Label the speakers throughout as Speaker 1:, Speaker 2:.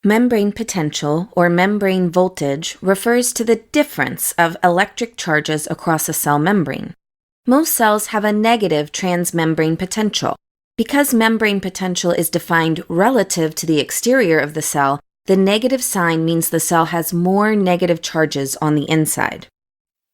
Speaker 1: Membrane potential, or membrane voltage, refers to the difference of electric charges across a cell membrane. Most cells have a negative transmembrane potential. Because membrane potential is defined relative to the exterior of the cell, the negative sign means the cell has more negative charges on the inside.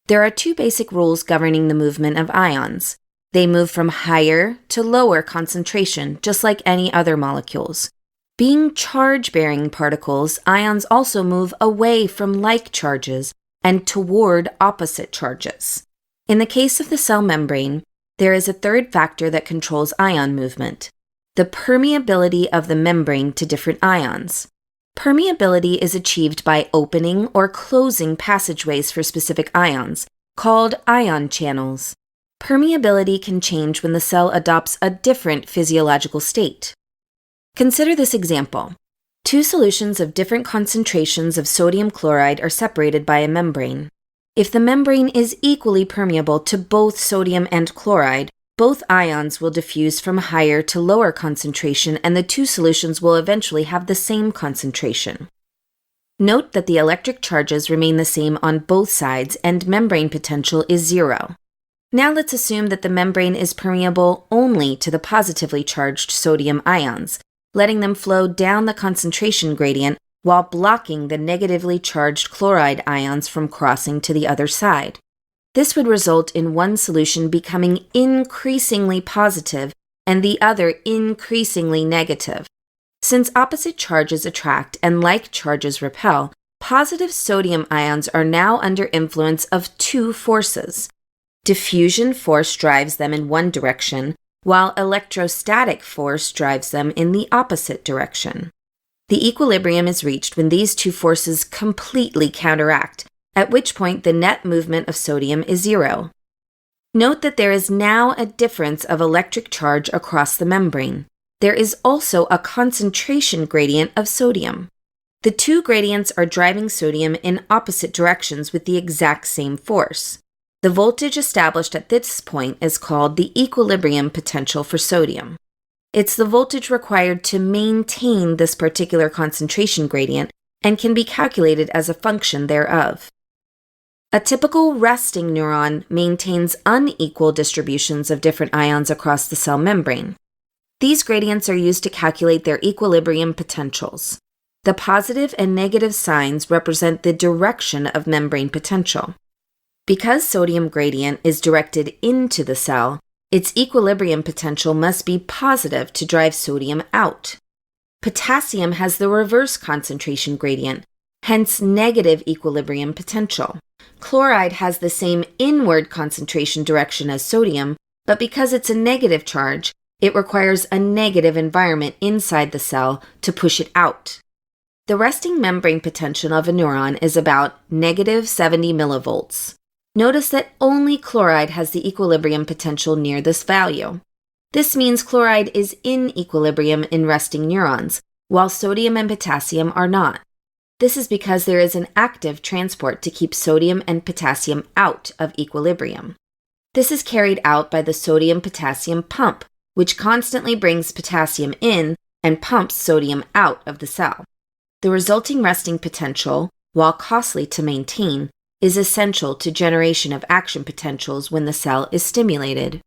Speaker 1: There are two basic rules governing the movement of ions. They move from higher to lower concentration, just like any other molecules. Being charge-bearing particles, ions also move away from like charges and toward opposite charges. In the case of the cell membrane, there is a third factor that controls ion movement: the permeability of the membrane to different ions. Permeability is achieved by opening or closing passageways for specific ions, called ion channels. Permeability can change when the cell adopts a different physiological state. Consider this example. Two solutions of different concentrations of sodium chloride are separated by a membrane. If the membrane is equally permeable to both sodium and chloride, both ions will diffuse from higher to lower concentration, and the two solutions will eventually have the same concentration. Note that the electric charges remain the same on both sides and membrane potential is zero. Now let's assume that the membrane is permeable only to the positively charged sodium ions, letting them flow down the concentration gradient while blocking the negatively charged chloride ions from crossing to the other side. This would result in one solution becoming increasingly positive and the other increasingly negative. Since opposite charges attract and like charges repel, positive sodium ions are now under influence of two forces. Diffusion force drives them in one direction, while electrostatic force drives them in the opposite direction. The equilibrium is reached when these two forces completely counteract, at which point the net movement of sodium is zero. Note that there is now a difference of electric charge across the membrane. There is also a concentration gradient of sodium. The two gradients are driving sodium in opposite directions with the exact same force. The voltage established at this point is called the equilibrium potential for sodium. It's the voltage required to maintain this particular concentration gradient and can be calculated as a function thereof. A typical resting neuron maintains unequal distributions of different ions across the cell membrane. These gradients are used to calculate their equilibrium potentials. The positive and negative signs represent the direction of membrane potential. Because sodium gradient is directed into the cell, its equilibrium potential must be positive to drive sodium out. Potassium has the reverse concentration gradient, hence negative equilibrium potential. Chloride has the same inward concentration direction as sodium, but because it's a negative charge, it requires a negative environment inside the cell to push it out. The resting membrane potential of a neuron is about negative 70 millivolts. Notice that only chloride has the equilibrium potential near this value. This means chloride is in equilibrium in resting neurons, while sodium and potassium are not. This is because there is an active transport to keep sodium and potassium out of equilibrium. This is carried out by the sodium-potassium pump, which constantly brings potassium in and pumps sodium out of the cell. The resulting resting potential, while costly to maintain, is essential to generation of action potentials when the cell is stimulated.